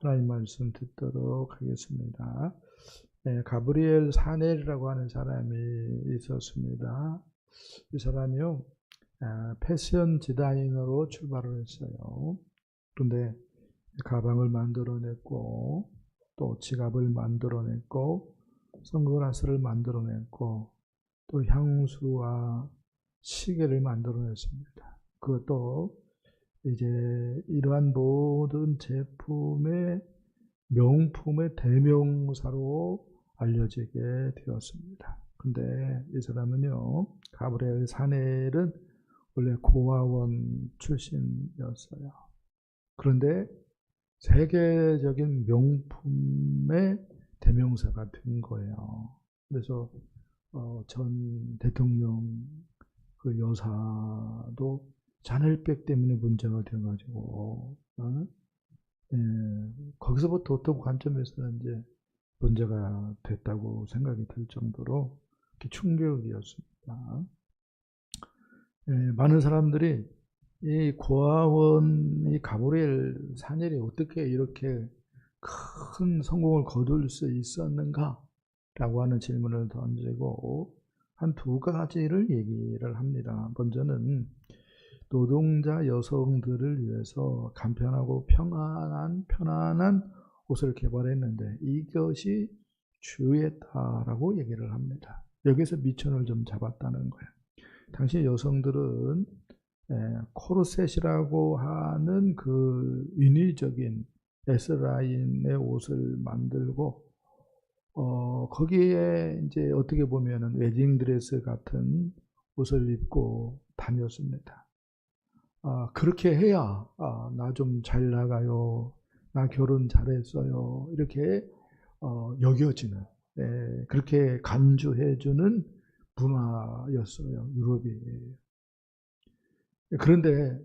하나님 말씀 듣도록 하겠습니다. 네, 가브리엘 사넬이라고 하는 사람이 있었습니다. 이 사람이요, 패션 디자이너로 출발을 했어요. 그런데 가방을 만들어냈고, 또 지갑을 만들어냈고, 선글라스를 만들어냈고, 또 향수와 시계를 만들어냈습니다. 그것도 이제 이러한 모든 제품의 명품의 대명사로 알려지게 되었습니다. 근데 이 사람은요, 가브리엘 사넬은 원래 고아원 출신이었어요. 그런데 세계적인 명품의 대명사가 된 거예요. 그래서 전 대통령 그 여사도 샤넬백 때문에 문제가 되어가지고, 거기서부터 어떤 관점에서는 이제 문제가 됐다고 생각이 들 정도로 충격이었습니다. 많은 사람들이 이 고아원, 이 가브리엘 사넬이 어떻게 이렇게 큰 성공을 거둘 수 있었는가? 라고 하는 질문을 던지고, 한 두 가지를 얘기를 합니다. 먼저는 노동자 여성들을 위해서 간편하고 편안한 옷을 개발했는데 이것이 주요했다라고 얘기를 합니다. 여기서 미천을 좀 잡았다는 거예요. 당시 여성들은 코르셋이라고 하는 그 인위적인 S라인의 옷을 만들고 거기에 이제 어떻게 보면은 웨딩드레스 같은 옷을 입고 다녔습니다. 그렇게 해야 나 좀 잘 나가요, 나 결혼 잘했어요, 이렇게 여겨지는, 그렇게 간주해주는 문화였어요, 유럽이. 그런데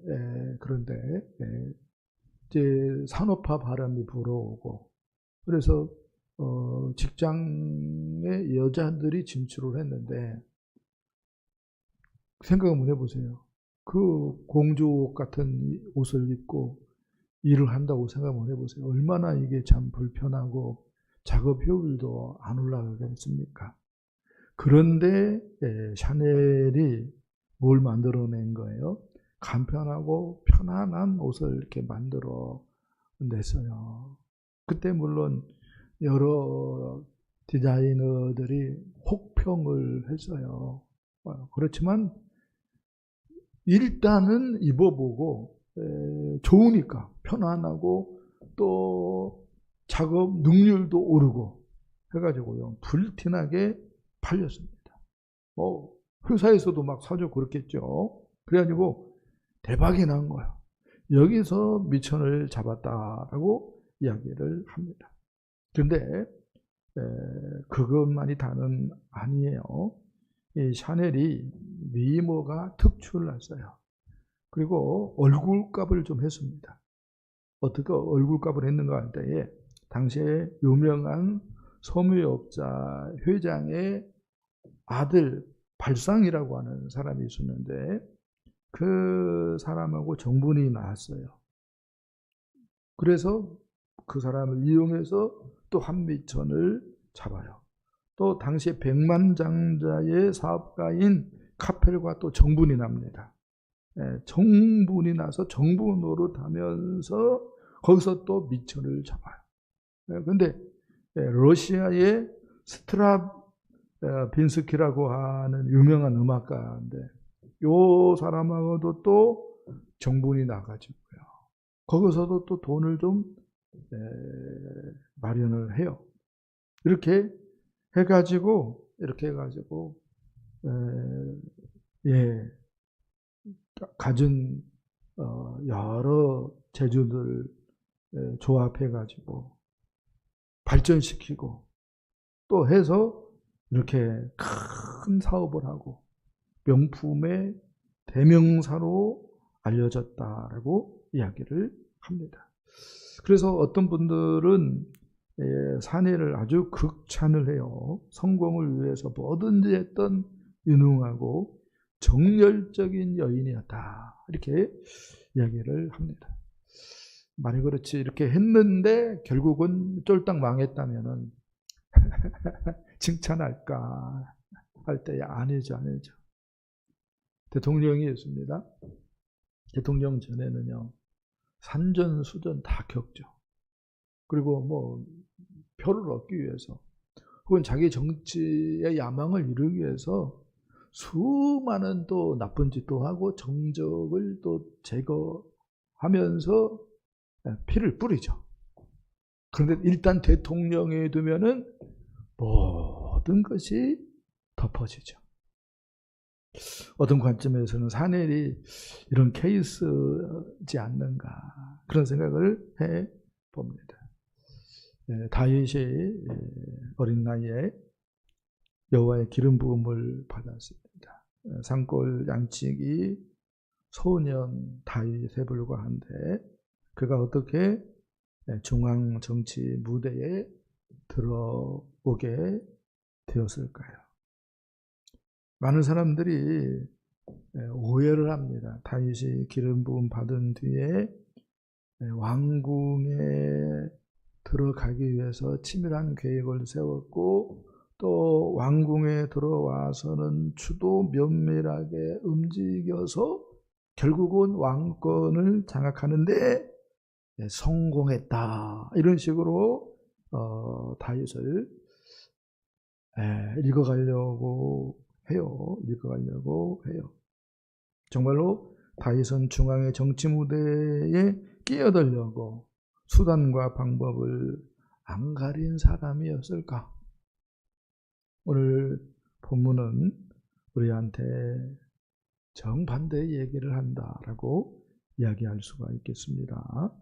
이제 산업화 바람이 불어오고, 그래서 직장에 여자들이 진출을 했는데, 생각 한번 해보세요. 그 공주옷 같은 옷을 입고 일을 한다고 생각을 해보세요. 얼마나 이게 참 불편하고 작업 효율도 안 올라가겠습니까? 그런데 샤넬이 뭘 만들어낸 거예요? 간편하고 편안한 옷을 이렇게 만들어 냈어요. 그때 물론 여러 디자이너들이 혹평을 했어요. 그렇지만 일단은 입어보고 좋으니까 편안하고 또 작업 능률도 오르고 해가지고요, 불티나게 팔렸습니다. 회사에서도 막 사줘 그렇겠죠. 그래가지고 대박이 난 거예요. 여기서 미천을 잡았다라고 이야기를 합니다. 그런데 그것만이 다는 아니에요. 이 샤넬이 미모가 특출났어요. 그리고 얼굴값을 좀 했습니다. 어떻게 얼굴값을 했는가 할 때에 당시에 유명한 섬유업자 회장의 아들 발상이라고 하는 사람이 있었는데 그 사람하고 정분이 나왔어요. 그래서 그 사람을 이용해서 또 한미천을 잡아요. 또 당시에 백만장자의 사업가인 카펠과 또 정분이 납니다. 정분이 나서 정부 노릇하면서 거기서 또 미천을 잡아요. 그런데 러시아의 스트라빈스키라고 하는 유명한 음악가인데 이 사람하고도 또 정분이 나가지고요, 거기서도 또 돈을 좀 마련을 해요. 이렇게 해가지고 가진 여러 재주들 조합해가지고 발전시키고 또 해서 이렇게 큰 사업을 하고 명품의 대명사로 알려졌다라고 이야기를 합니다. 그래서 어떤 분들은 사내를 아주 극찬을 해요. 성공을 위해서 뭐든지 했던 유능하고 정열적인 여인이었다, 이렇게 이야기를 합니다. 말이 그렇지 이렇게 했는데 결국은 쫄딱 망했다면은 칭찬할까 할 때야 아니죠. 대통령이 있습니다. 대통령 전에는요 산전수전 다 겪죠. 그리고 뭐 표를 얻기 위해서 혹은 자기 정치의 야망을 이루기 위해서 수많은 또 나쁜 짓도 하고 정적을 또 제거하면서 피를 뿌리죠. 그런데 일단 대통령이 되면은 모든 것이 덮어지죠. 어떤 관점에서는 사내리 이런 케이스지 않는가 그런 생각을 해 봅니다. 다윗이 어린 나이에 여호와의 기름 부음을 받았습니다. 산골 양치기 소년 다윗에 불과한데 그가 어떻게 중앙 정치 무대에 들어오게 되었을까요? 많은 사람들이 오해를 합니다. 다윗이 기름 부음 받은 뒤에 왕궁에 들어가기 위해서 치밀한 계획을 세웠고 또 왕궁에 들어와서는 추도 면밀하게 움직여서 결국은 왕권을 장악하는데 성공했다. 이런 식으로 다윗을 읽어가려고 해요. 정말로 다윗은 중앙의 정치 무대에 끼어들려고 수단과 방법을 안 가린 사람이었을까? 오늘 본문은 우리한테 정반대의 얘기를 한다라고 이야기할 수가 있겠습니다.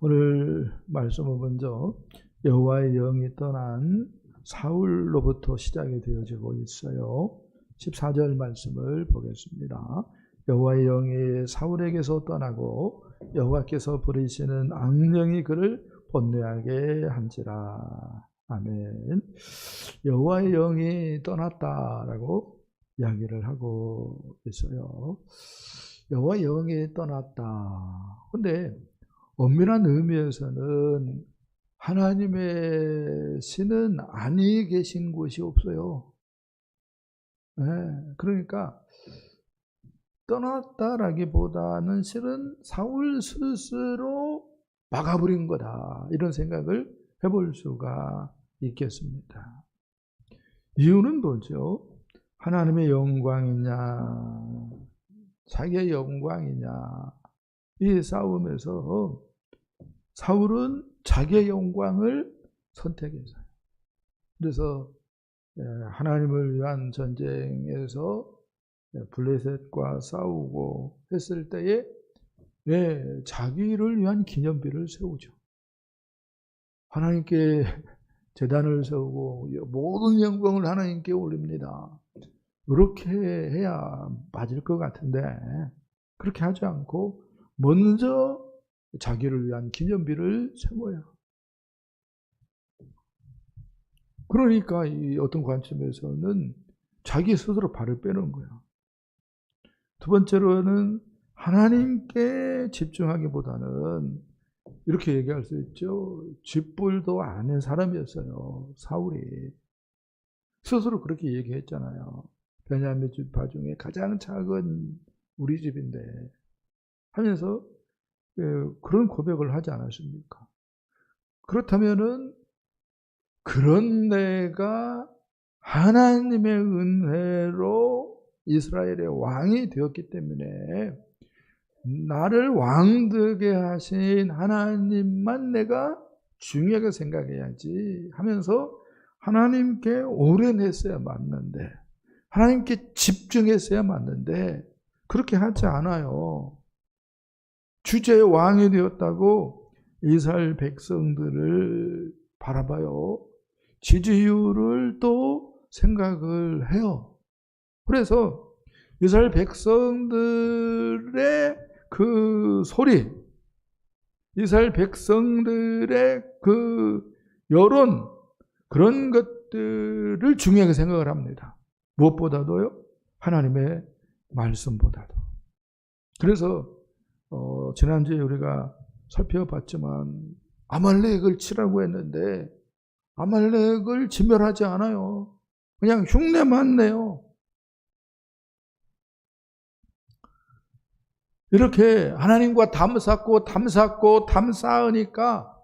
오늘 말씀은 먼저 여호와의 영이 떠난 사울로부터 시작이 되어지고 있어요. 14절 말씀을 보겠습니다. 여호와의 영이 사울에게서 떠나고 여호와께서 부리시는 악령이 그를 번뇌하게 한지라. 아멘. 여호와의 영이 떠났다라고 이야기를 하고 있어요. 여호와의 영이 떠났다. 근데 엄밀한 의미에서는 하나님의 신은 아니 계신 곳이 없어요. 그러니까 떠났다라기보다는 실은 사울 스스로 막아버린 거다. 이런 생각을 해볼 수가 있겠습니다. 이유는 뭐죠? 하나님의 영광이냐, 자기의 영광이냐, 이 싸움에서 사울은 자기의 영광을 선택했어요. 그래서 하나님을 위한 전쟁에서 블레셋과 싸우고 했을 때에 자기를 위한 기념비를 세우죠. 하나님께 제단을 세우고 모든 영광을 하나님께 올립니다. 그렇게 해야 맞을 것 같은데 그렇게 하지 않고 먼저 자기를 위한 기념비를 세워요. 그러니까 이 어떤 관점에서는 자기 스스로 발을 빼는 거예요. 두 번째로는 하나님께 집중하기보다는 이렇게 얘기할 수 있죠. 쥐뿔도 아는 사람이었어요. 사울이. 스스로 그렇게 얘기했잖아요. 베냐민 지파 중에 가장 작은 우리 집인데 하면서 그런 고백을 하지 않았습니까? 그렇다면은 그런 내가 하나님의 은혜로 이스라엘의 왕이 되었기 때문에 나를 왕되게 하신 하나님만 내가 중요하게 생각해야지 하면서 하나님께 오랜했어야 맞는데 하나님께 집중했어야 맞는데 그렇게 하지 않아요. 주제의 왕이 되었다고 이스라엘 백성들을 바라봐요. 지지율을 또 생각을 해요. 그래서 이스라엘 백성들의 그 소리, 이스라엘 백성들의 그 여론, 그런 것들을 중요하게 생각을 합니다. 무엇보다도요? 하나님의 말씀보다도. 그래서 지난주에 우리가 살펴봤지만 아말렉을 치라고 했는데 아말렉을 진멸하지 않아요. 그냥 흉내만 내요. 이렇게 하나님과 담쌓으니까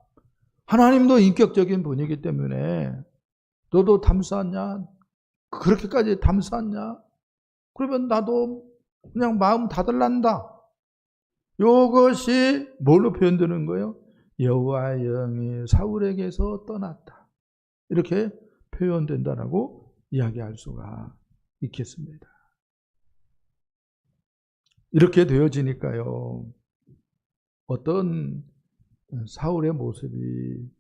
하나님도 인격적인 분이기 때문에 너도 담쌓았냐? 그렇게까지 담쌓았냐? 그러면 나도 그냥 마음 닫을란다. 이것이 뭘로 표현되는 거예요? 여호와의 영이 사울에게서 떠났다. 이렇게 표현된다라고 이야기할 수가 있겠습니다. 이렇게 되어지니까요. 어떤 사울의 모습이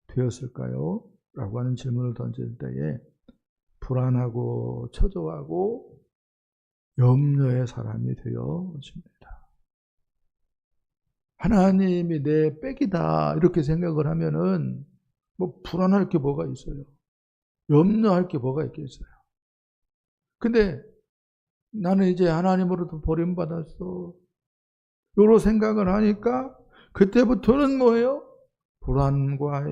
되었을까요? 라고 하는 질문을 던질 때에 불안하고 초조하고 염려의 사람이 되어집니다. 하나님이 내 백이다 이렇게 생각을 하면은 뭐 불안할 게 뭐가 있어요? 염려할 게 뭐가 있겠어요? 근데 나는 이제 하나님으로부터 버림받았어. 요런 생각을 하니까 그때부터는 뭐예요? 불안과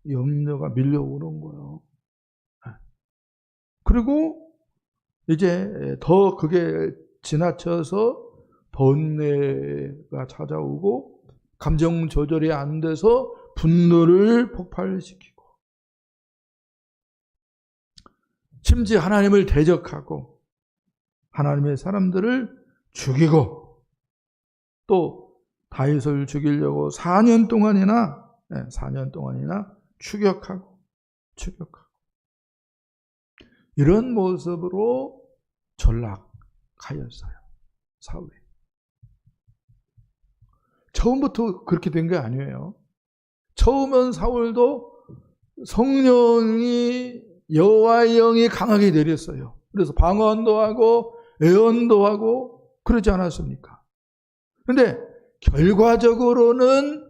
염려가 밀려오는 거예요. 그리고 이제 더 그게 지나쳐서 번뇌가 찾아오고 감정 조절이 안 돼서 분노를 폭발시키고 심지어 하나님을 대적하고 하나님의 사람들을 죽이고 또 다윗을 죽이려고 4년 동안이나 추격하고 이런 모습으로 전락하였어요. 사울이. 처음부터 그렇게 된 게 아니에요. 처음은 사울도 성령이 여호와의 영이 강하게 내렸어요. 그래서 방언도 하고 예언도 하고 그러지 않았습니까? 그런데 결과적으로는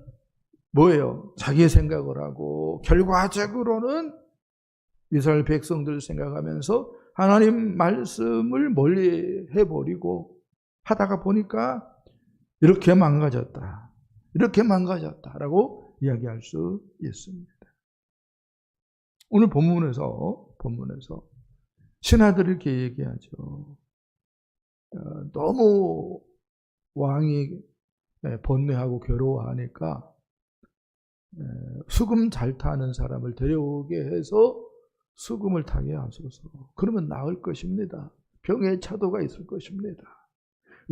뭐예요? 자기의 생각을 하고 결과적으로는 이스라엘 백성들 생각하면서 하나님 말씀을 멀리 해버리고 하다가 보니까 이렇게 망가졌다라고 이야기할 수 있습니다. 오늘 본문에서 신하들이 이렇게 얘기하죠. 너무 왕이 번뇌하고 괴로워하니까 수금 잘 타는 사람을 데려오게 해서 수금을 타게 하소서. 그러면 나을 것입니다. 병의 차도가 있을 것입니다.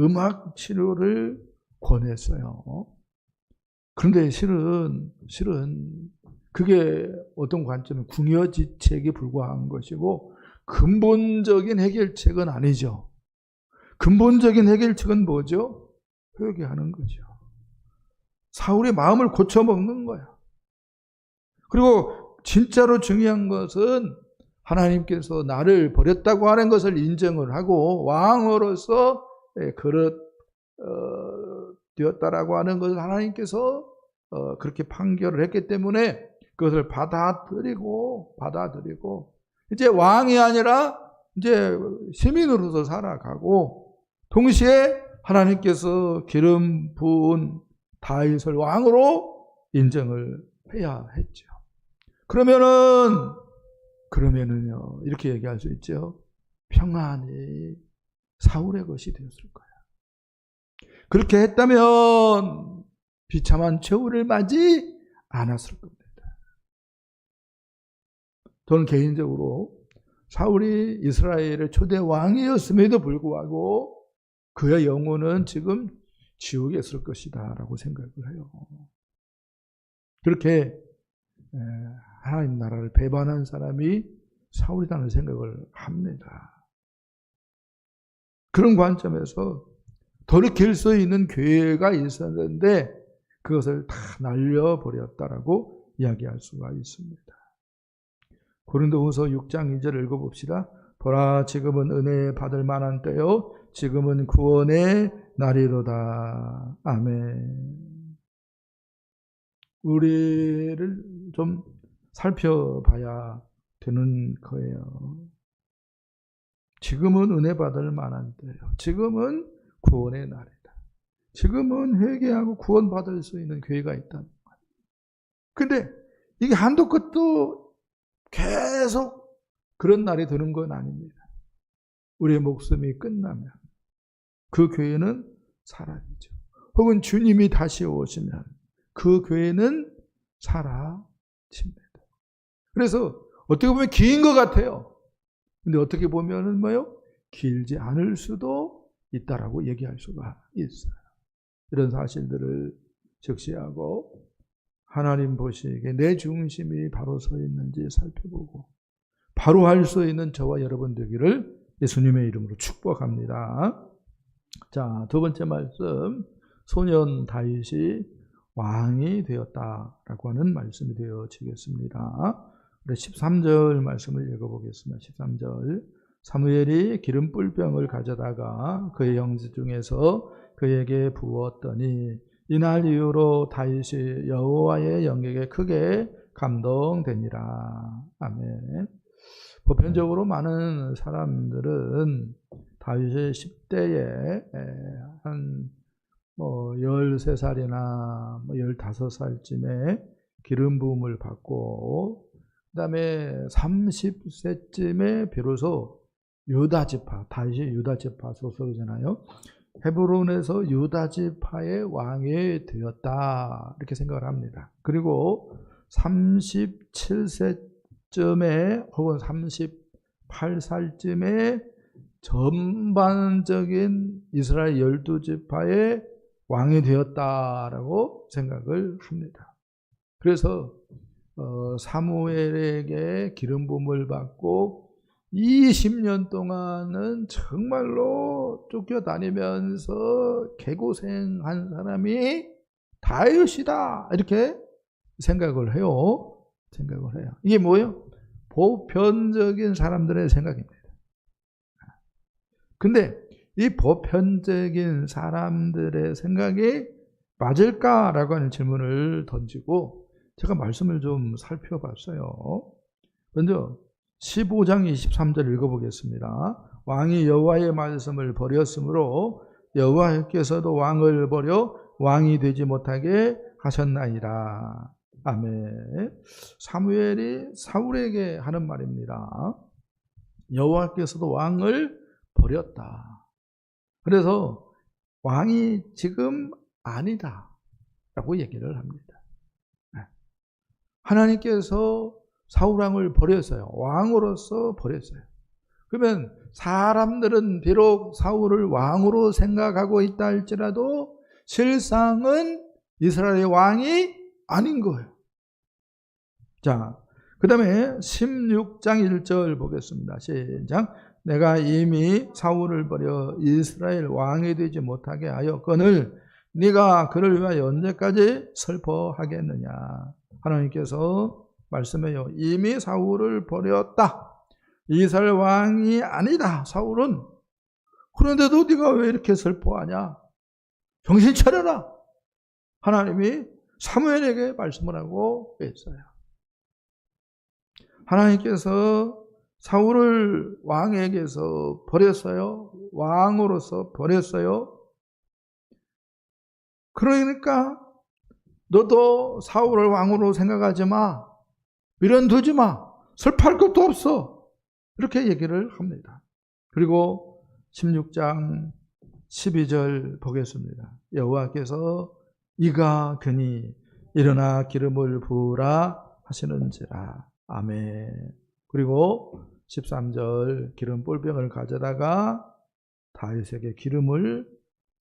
음악 치료를 권했어요. 그런데 실은 그게 어떤 관점은 궁여지책에 불과한 것이고 근본적인 해결책은 아니죠. 근본적인 해결책은 뭐죠? 회개하는 거죠. 사울의 마음을 고쳐먹는 거야. 그리고 진짜로 중요한 것은 하나님께서 나를 버렸다고 하는 것을 인정을 하고 왕으로서 되었다라고 하는 것을 하나님께서 그렇게 판결을 했기 때문에 그것을 받아들이고 이제 왕이 아니라 이제 시민으로서 살아가고 동시에 하나님께서 기름 부은 다윗을 왕으로 인정을 해야 했죠. 그러면은요 이렇게 얘기할 수 있죠. 평안이 사울의 것이 되었을 거야. 그렇게 했다면 비참한 최후를 맞이 않았을 겁니다. 저는 개인적으로 사울이 이스라엘의 초대 왕이었음에도 불구하고 그의 영혼은 지금 지옥에 있을 것이다 라고 생각을 해요. 그렇게 하나님 나라를 배반한 사람이 사울이라는 생각을 합니다. 그런 관점에서 돌이킬 수 있는 기회가 있었는데 그것을 다 날려버렸다라고 이야기할 수가 있습니다. 고린도후서 6장 2절 읽어봅시다. 보라 지금은 은혜 받을 만한 때요 지금은 구원의 날이로다. 아멘. 우리를 좀 살펴봐야 되는 거예요. 지금은 은혜 받을 만한 때요. 지금은 구원의 날이다. 지금은 회개하고 구원받을 수 있는 교회가 있다는 거예요. 근데 이게 한도 끝도 계속 그런 날이 드는 건 아닙니다. 우리의 목숨이 끝나면 그 교회는 사라지죠. 혹은 주님이 다시 오시면 그 교회는 사라집니다. 그래서 어떻게 보면 긴 것 같아요. 근데 어떻게 보면은 뭐요? 길지 않을 수도 있다라고 얘기할 수가 있어요. 이런 사실들을 적시하고 하나님 보시기에 내 중심이 바로 서 있는지 살펴보고 바로 할 수 있는 저와 여러분 되기를 예수님의 이름으로 축복합니다. 자, 두 번째 말씀, 소년 다윗이 왕이 되었다라고 하는 말씀이 되어지겠습니다. 13절 말씀을 읽어보겠습니다. 13절, 사무엘이 기름 뿔병을 가져다가 그의 형제 중에서 그에게 부었더니 이날 이후로 다윗이 여호와의 영역에 크게 감동되니라. 아멘. 보편적으로 많은 사람들은 다윗의 10대에 한 13살이나 15살쯤에 기름 부음을 받고 그 다음에 30세쯤에 비로소 유다지파, 다윗이 유다지파 소속이잖아요. 헤브론에서 유다지파의 왕이 되었다 이렇게 생각을 합니다. 그리고 37세쯤에 혹은 38살쯤에 전반적인 이스라엘 12지파의 왕이 되었다라고 생각을 합니다. 그래서 사무엘에게 기름 부음을 받고 20년 동안은 정말로 쫓겨다니면서 개고생한 사람이 다윗이다 이렇게 생각을 해요. 이게 뭐예요? 보편적인 사람들의 생각입니다. 근데 이 보편적인 사람들의 생각이 맞을까라고 하는 질문을 던지고 제가 말씀을 좀 살펴봤어요. 먼저 15장 23절 읽어보겠습니다. 왕이 여호와의 말씀을 버렸으므로 여호와께서도 왕을 버려 왕이 되지 못하게 하셨나이다. 아멘. 사무엘이 사울에게 하는 말입니다. 여호와께서도 왕을 버렸다. 그래서 왕이 지금 아니다 라고 얘기를 합니다. 하나님께서 사울왕을 버렸어요. 왕으로서 버렸어요. 그러면 사람들은 비록 사울을 왕으로 생각하고 있다 할지라도 실상은 이스라엘의 왕이 아닌 거예요. 자, 그 다음에 16장 1절 보겠습니다. 시작. 내가 이미 사울을 버려 이스라엘 왕이 되지 못하게 하였거늘 네가 그를 위하여 언제까지 슬퍼하겠느냐. 하나님께서 말씀해요. 이미 사울을 버렸다. 이스라엘 왕이 아니다. 사울은. 그런데도 네가 왜 이렇게 슬퍼하냐. 정신 차려라. 하나님이 사무엘에게 말씀을 하고 있어요. 하나님께서 사울을 왕에게서 버렸어요. 왕으로서 버렸어요. 그러니까 너도 사울을 왕으로 생각하지 마. 미련 두지 마. 슬퍼할 것도 없어. 이렇게 얘기를 합니다. 그리고 16장 12절 보겠습니다. 여호와께서 이가 그니 일어나 기름을 부으라 하시는지라. 아멘. 그리고 13절 기름 뿔병을 가져다가 다윗에게 기름을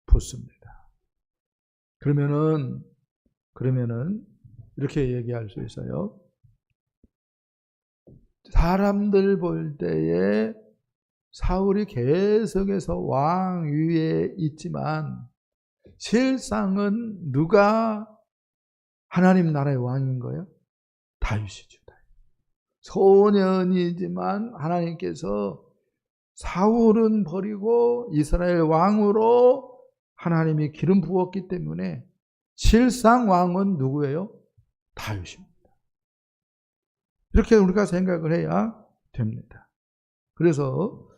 붓습니다. 그러면은 이렇게 얘기할 수 있어요. 사람들 볼 때에 사울이 계속해서 왕 위에 있지만 실상은 누가 하나님 나라의 왕인 거예요? 다윗이죠. 소년이지만 하나님께서 사울은 버리고 이스라엘 왕으로 하나님이 기름 부었기 때문에 실상 왕은 누구예요? 다윗입니다. 이렇게 우리가 생각을 해야 됩니다. 그래서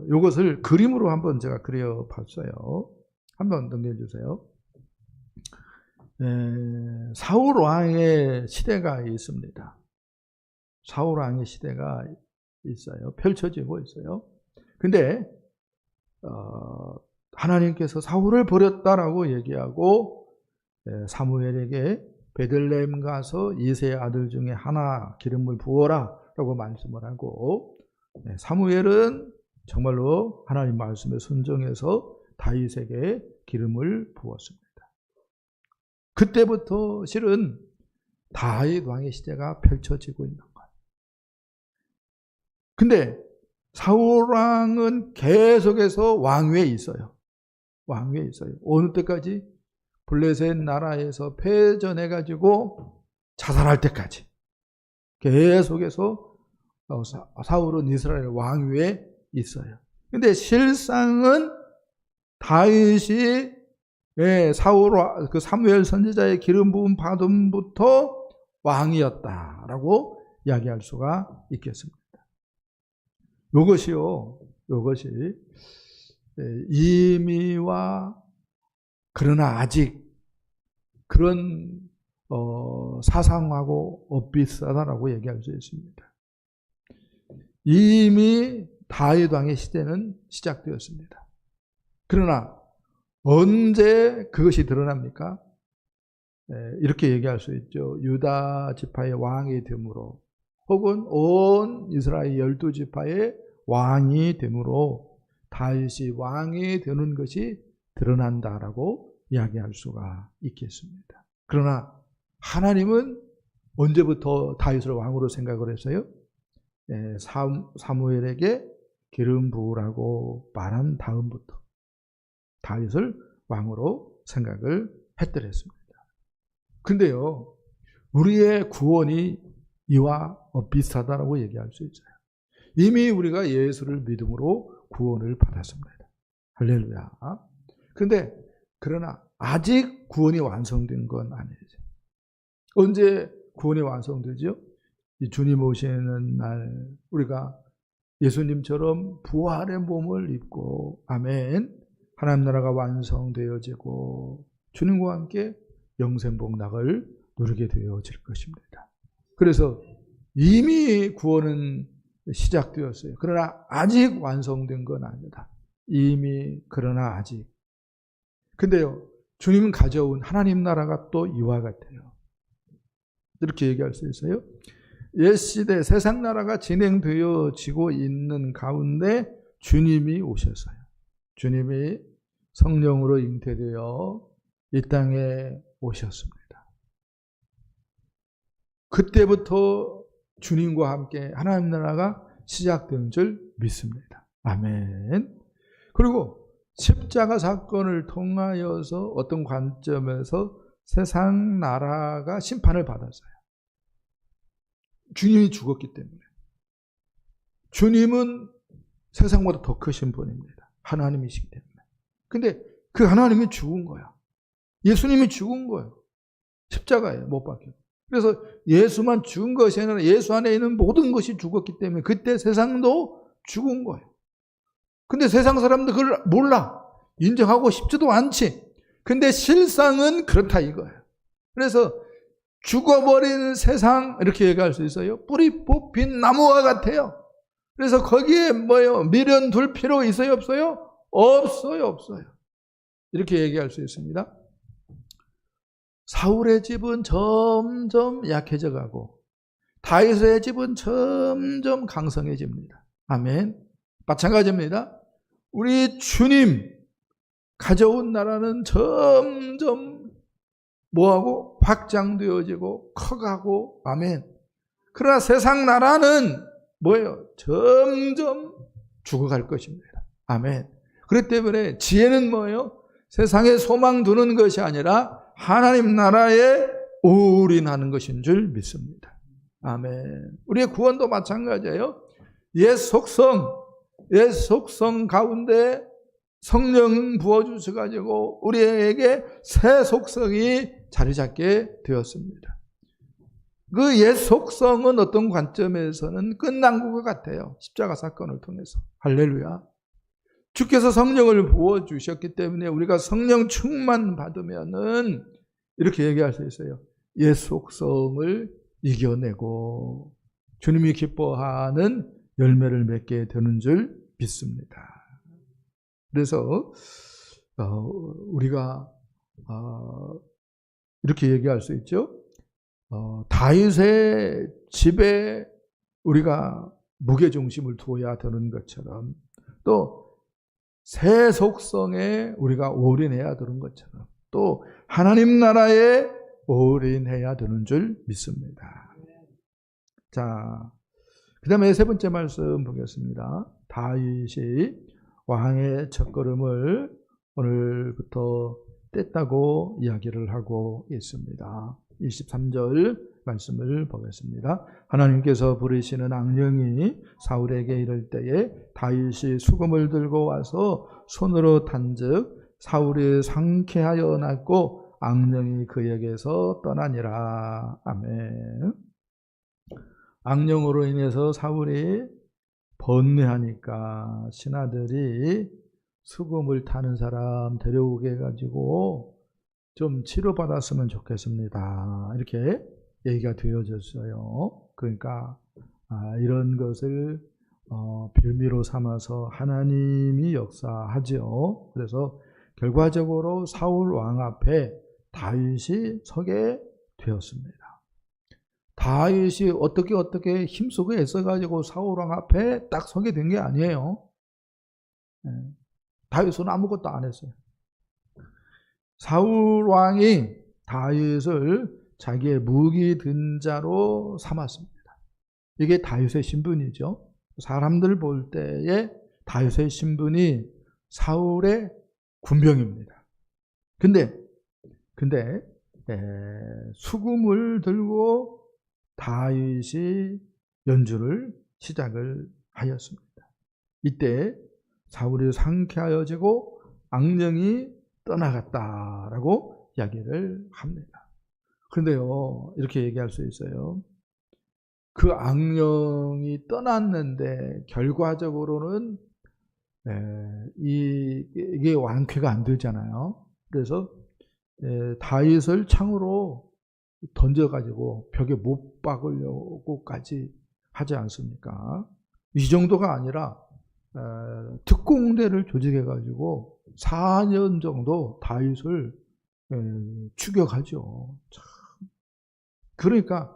이것을 그림으로 한번 제가 그려봤어요. 한번 넘겨주세요. 사울 왕의 시대가 있습니다. 사울 왕의 시대가 있어요. 펼쳐지고 있어요. 근데 하나님께서 사울을 버렸다라고 얘기하고 사무엘에게 베들레헴 가서 이새의 아들 중에 하나 기름을 부어라 라고 말씀을 하고, 사무엘은 정말로 하나님 말씀에 순종해서 다윗에게 기름을 부었습니다. 그때부터 실은 다윗 왕의 시대가 펼쳐지고 있는 거예요. 근데 사울 왕은 계속해서 왕위에 있어요. 왕위에 있어요. 어느 때까지? 블레셋 나라에서 패전해가지고 자살할 때까지 계속해서 사울은 이스라엘 왕위에 있어요. 근데 실상은 다윗이 그 사무엘 선지자의 기름 부음 받음부터 왕이었다라고 이야기할 수가 있겠습니다. 이것이 임의와 그러나 아직 그런 사상하고 엇비슷하다라고 얘기할 수 있습니다. 이미 다윗 왕의 시대는 시작되었습니다. 그러나 언제 그것이 드러납니까? 이렇게 얘기할 수 있죠. 유다 지파의 왕이 됨으로, 혹은 온 이스라엘 12지파의 왕이 됨으로 다윗이 왕이 되는 것이 드러난다라고 이야기할 수가 있겠습니다. 그러나 하나님은 언제부터 다윗을 왕으로 생각을 했어요? 사무엘에게 기름 부으라고 말한 다음부터 다윗을 왕으로 생각을 했더랬습니다. 근데요, 우리의 구원이 이와 비슷하다라고 얘기할 수 있어요. 이미 우리가 예수를 믿음으로 구원을 받았습니다. 할렐루야. 그러나 아직 구원이 완성된 건 아니죠. 언제 구원이 완성되죠? 이 주님 오시는 날 우리가 예수님처럼 부활의 몸을 입고, 아멘, 하나님 나라가 완성되어지고 주님과 함께 영생복락을 누리게 되어질 것입니다. 그래서 이미 구원은 시작되었어요. 그러나 아직 완성된 건 아니다. 이미, 그러나 아직. 근데요, 주님은 가져온 하나님 나라가 또 이와 같아요. 이렇게 얘기할 수 있어요. 옛시대 세상 나라가 진행되어지고 있는 가운데 주님이 오셨어요. 주님이 성령으로 잉태되어 이 땅에 오셨습니다. 그때부터 주님과 함께 하나님 나라가 시작된 줄 믿습니다. 아멘. 그리고 십자가 사건을 통하여서 어떤 관점에서 세상 나라가 심판을 받았어요. 주님이 죽었기 때문에. 주님은 세상보다 더 크신 분입니다. 하나님이시기 때문에. 근데 그 하나님이 죽은 거야. 예수님이 죽은 거예요. 십자가에 못 박혀. 그래서 예수만 죽은 것이 아니라 예수 안에 있는 모든 것이 죽었기 때문에 그때 세상도 죽은 거예요. 근데 세상 사람들 그걸 몰라. 인정하고 싶지도 않지. 근데 실상은 그렇다 이거예요. 그래서 죽어버린 세상, 이렇게 얘기할 수 있어요. 뿌리 뽑힌 나무와 같아요. 그래서 거기에 미련 둘 필요 있어요, 없어요? 없어요. 이렇게 얘기할 수 있습니다. 사울의 집은 점점 약해져 가고 다윗의 집은 점점 강성해집니다. 아멘. 마찬가지입니다. 우리 주님 가져온 나라는 점점 뭐하고? 확장되어지고 커가고, 아멘. 그러나 세상 나라는 뭐예요? 점점 죽어갈 것입니다. 아멘. 그렇기 때문에 지혜는 뭐예요? 세상에 소망 두는 것이 아니라 하나님 나라에 올인하는 것인 줄 믿습니다. 아멘. 우리의 구원도 마찬가지예요. 옛 속성 가운데 성령 부어주셔가지고 우리에게 새 속성이 자리 잡게 되었습니다. 그 옛 속성은 어떤 관점에서는 끝난 것 같아요. 십자가 사건을 통해서. 할렐루야. 주께서 성령을 부어주셨기 때문에 우리가 성령 충만 받으면은 이렇게 얘기할 수 있어요. 옛 속성을 이겨내고 주님이 기뻐하는 열매를 맺게 되는 줄 믿습니다. 그래서 우리가 이렇게 얘기할 수 있죠. 다윗의 집에 우리가 무게중심을 두어야 되는 것처럼 또 새 속성에 우리가 올인해야 되는 것처럼 또 하나님 나라에 올인해야 되는 줄 믿습니다. 자, 그 다음에 세 번째 말씀 보겠습니다. 다윗이 왕의 첫걸음을 오늘부터 뗐다고 이야기를 하고 있습니다. 23절 말씀을 보겠습니다. 하나님께서 부르시는 악령이 사울에게 이를 때에 다윗이 수금을 들고 와서 손으로 탄즉 사울이 상쾌하여 났고 악령이 그에게서 떠나니라. 아멘. 악령으로 인해서 사울이 번뇌하니까 신하들이 수금을 타는 사람 데려오게 해가지고 좀 치료받았으면 좋겠습니다. 이렇게 얘기가 되어졌어요. 그러니까 이런 것을 빌미로 삼아서 하나님이 역사하죠. 그래서 결과적으로 사울 왕 앞에 다윗이 서게 되었습니다. 다윗이 어떻게 힘쓰고 애써가지고 사울 왕 앞에 딱 서게 된 게 아니에요. 다윗은 아무것도 안 했어요. 사울 왕이 다윗을 자기의 무기 든자로 삼았습니다. 이게 다윗의 신분이죠. 사람들 볼 때에 다윗의 신분이 사울의 군병입니다. 근데 수금을 들고 다윗이 연주를 시작을 하였습니다. 이때 사울이 상쾌하여지고 악령이 떠나갔다라고 이야기를 합니다. 그런데요, 이렇게 얘기할 수 있어요. 그 악령이 떠났는데 결과적으로는 이게 완쾌가 안 되잖아요. 그래서 다윗을 창으로 던져가지고 벽에 못 박으려고까지 하지 않습니까? 이 정도가 아니라 특공대를 조직해가지고 4년 정도 다윗을 추격하죠. 참. 그러니까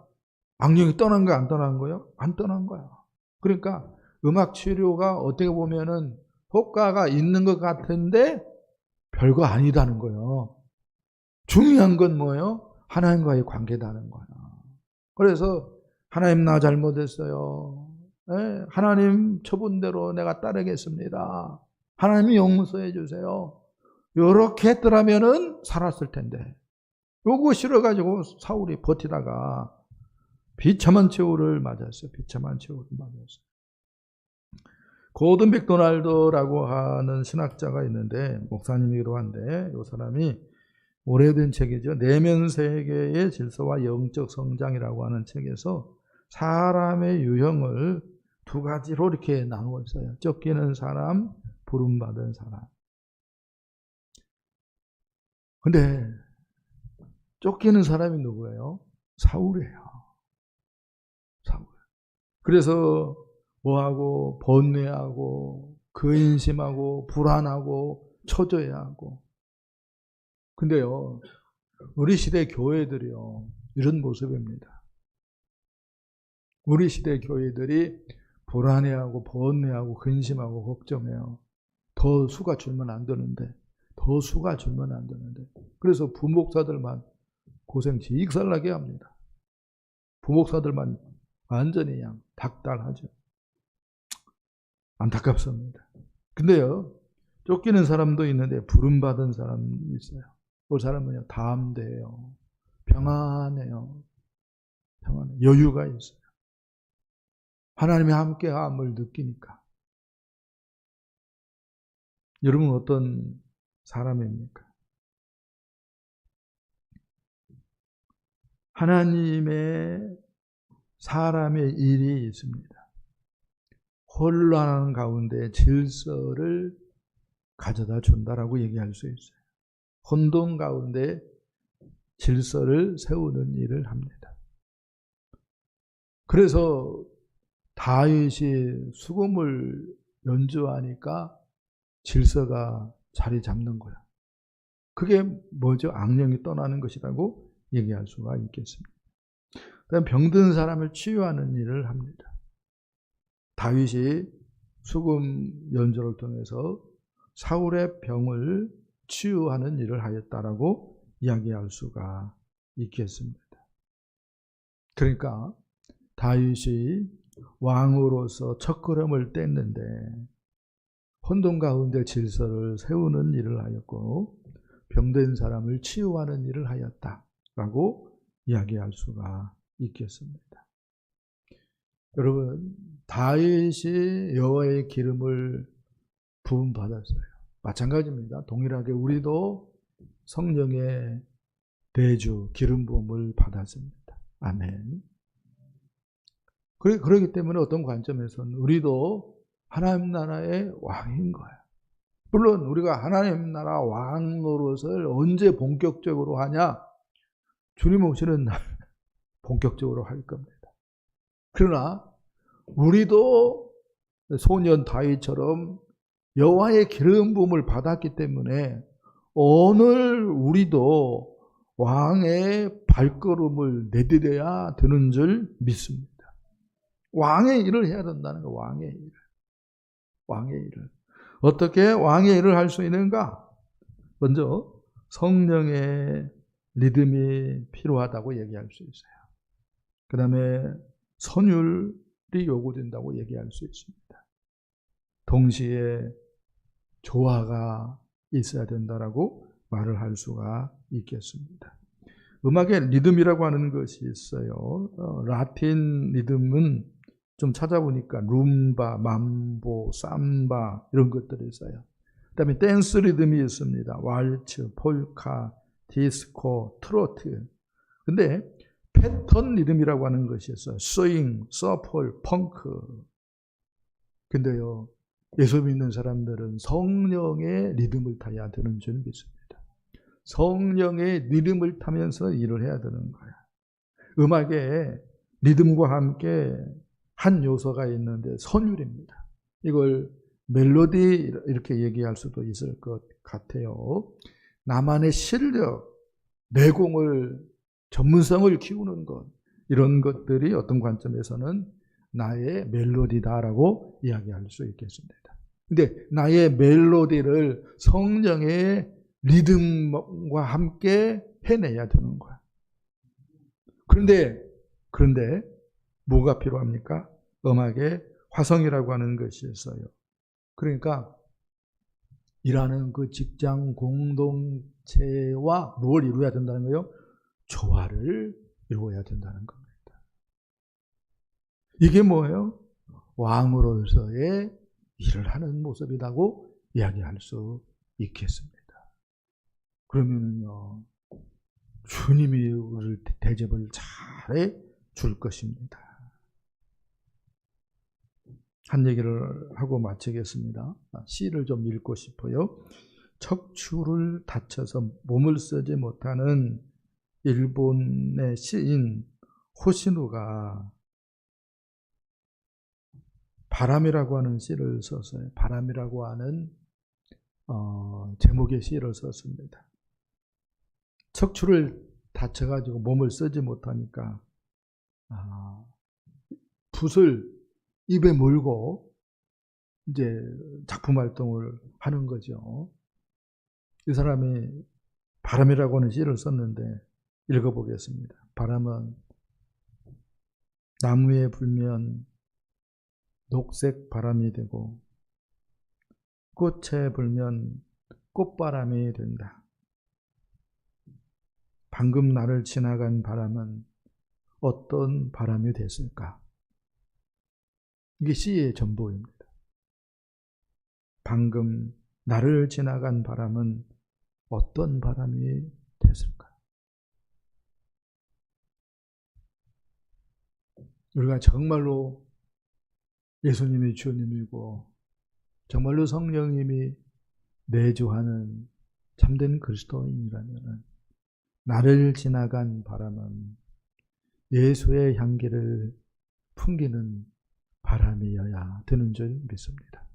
악령이 떠난 거야, 안 떠난 거야? 안 떠난 거야. 그러니까 음악 치료가 어떻게 보면은 효과가 있는 것 같은데 별거 아니다는 거예요. 중요한 건 뭐예요? 하나님과의 관계다는 거야. 그래서 하나님 나 잘못했어요. 네, 하나님 처분대로 내가 따르겠습니다. 하나님이 용서해 주세요. 이렇게 했더라면은 살았을 텐데 요거 싫어가지고 사울이 버티다가 비참한 최후를 맞았어요. 비참한 최후를 맞았어요. 고든 맥도날드라고 하는 신학자가 있는데 목사님이기도 한데 이 사람이 오래된 책이죠. 내면 세계의 질서와 영적 성장이라고 하는 책에서 사람의 유형을 두 가지로 이렇게 나누었어요. 쫓기는 사람, 부름받은 사람. 근데 쫓기는 사람이 누구예요? 사울이에요. 사울. 그래서 뭐하고 번뇌하고 근심하고 불안하고 초조해하고. 근데요, 우리 시대 교회들이요, 이런 모습입니다. 우리 시대 교회들이 불안해하고 번뇌하고 근심하고 걱정해요. 더 수가 줄면 안 되는데, 더 수가 줄면 안 되는데. 그래서 부목사들만 고생 지익살나게 합니다. 부목사들만 완전히 그냥 닥달하죠. 안타깝습니다. 근데요, 쫓기는 사람도 있는데 부름받은 사람이 있어요. 그 사람은요, 담대해요. 평안해요. 평안해. 여유가 있어요. 하나님의 함께함을 느끼니까. 여러분 어떤 사람입니까? 하나님의 사람의 일이 있습니다. 혼란하는 가운데 질서를 가져다 준다라고 얘기할 수 있어요. 혼돈 가운데 질서를 세우는 일을 합니다. 그래서 다윗이 수금을 연주하니까 질서가 자리 잡는 거야. 그게 뭐죠? 악령이 떠나는 것이라고 얘기할 수가 있겠습니다. 그다음 병든 사람을 치유하는 일을 합니다. 다윗이 수금 연주를 통해서 사울의 병을 치유하는 일을 하였다라고 이야기할 수가 있겠습니다. 그러니까 다윗이 왕으로서 첫걸음을 뗐는데 혼돈 가운데 질서를 세우는 일을 하였고 병든 사람을 치유하는 일을 하였다라고 이야기할 수가 있겠습니다. 여러분, 다윗이 여호와의 기름을 부음 받았어요. 마찬가지입니다. 동일하게 우리도 성령의 대주 기름 부음을 받았습니다. 아멘. 그렇기 때문에 어떤 관점에서는 우리도 하나님 나라의 왕인 거예요. 물론 우리가 하나님 나라 왕 노릇을 언제 본격적으로 하냐? 주님 오시는 날 본격적으로 할 겁니다. 그러나 우리도 소년 다윗처럼 여호와의 기름 부음을 받았기 때문에 오늘 우리도 왕의 발걸음을 내디뎌야 되는 줄 믿습니다. 왕의 일을 해야 된다는 거, 왕의 일을. 왕의 일을. 어떻게 왕의 일을 할 수 있는가? 먼저 성령의 리듬이 필요하다고 얘기할 수 있어요. 그 다음에 선율이 요구된다고 얘기할 수 있습니다. 동시에 조화가 있어야 된다라고 말을 할 수가 있겠습니다. 음악의 리듬이라고 하는 것이 있어요. 라틴 리듬은 좀 찾아보니까 룸바, mambo, 삼바 이런 것들이 있어요. 그 다음에 댄스 리듬이 있습니다. 왈츠, 폴카, 디스코, 트로트. 근데 패턴 리듬이라고 하는 것이 있어요. 스윙, 서폴, 펑크. 근데요, 예수 믿는 사람들은 성령의 리듬을 타야 되는 줄 믿습니다. 성령의 리듬을 타면서 일을 해야 되는 거야. 음악에 리듬과 함께 한 요소가 있는데 선율입니다. 이걸 멜로디 이렇게 얘기할 수도 있을 것 같아요. 나만의 실력, 내공을, 전문성을 키우는 것, 이런 것들이 어떤 관점에서는 나의 멜로디다라고 이야기할 수 있겠습니다. 근데 나의 멜로디를 성령의 리듬과 함께 해내야 되는 거야. 그런데 뭐가 필요합니까? 음악에 화성이라고 하는 것이 있어요. 그러니까 일하는 그 직장 공동체와 뭘 이루어야 된다는 거예요? 조화를 이루어야 된다는 겁니다. 이게 뭐예요? 왕으로서의 일을 하는 모습이라고 이야기할 수 있겠습니다. 그러면요, 주님이 우리를 대접을 잘해 줄 것입니다. 한 얘기를 하고 마치겠습니다. 시를 좀 읽고 싶어요. 척추를 다쳐서 몸을 쓰지 못하는 일본의 시인 호시노가 바람이라고 하는 시를 썼어요. 바람이라고 하는 제목의 시를 썼습니다. 척추를 다쳐가지고 몸을 쓰지 못하니까 붓을 입에 물고 이제 작품 활동을 하는 거죠. 이 사람이 바람이라고 하는 시를 썼는데 읽어보겠습니다. 바람은 나무에 불면 녹색 바람이 되고 꽃에 불면 꽃바람이 된다. 방금 나를 지나간 바람은 어떤 바람이 됐을까? 이게 시의 전부입니다. 방금 나를 지나간 바람은 어떤 바람이 됐을까? 우리가 정말로 예수님이 주님이고 정말로 성령님이 내주하는 참된 그리스도인이라면 나를 지나간 바람은 예수의 향기를 풍기는 바람이어야 되는 줄 믿습니다.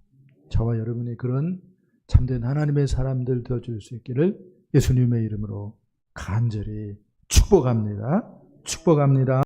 저와 여러분이 그런 참된 하나님의 사람들 되어줄 수 있기를 예수님의 이름으로 간절히 축복합니다. 축복합니다.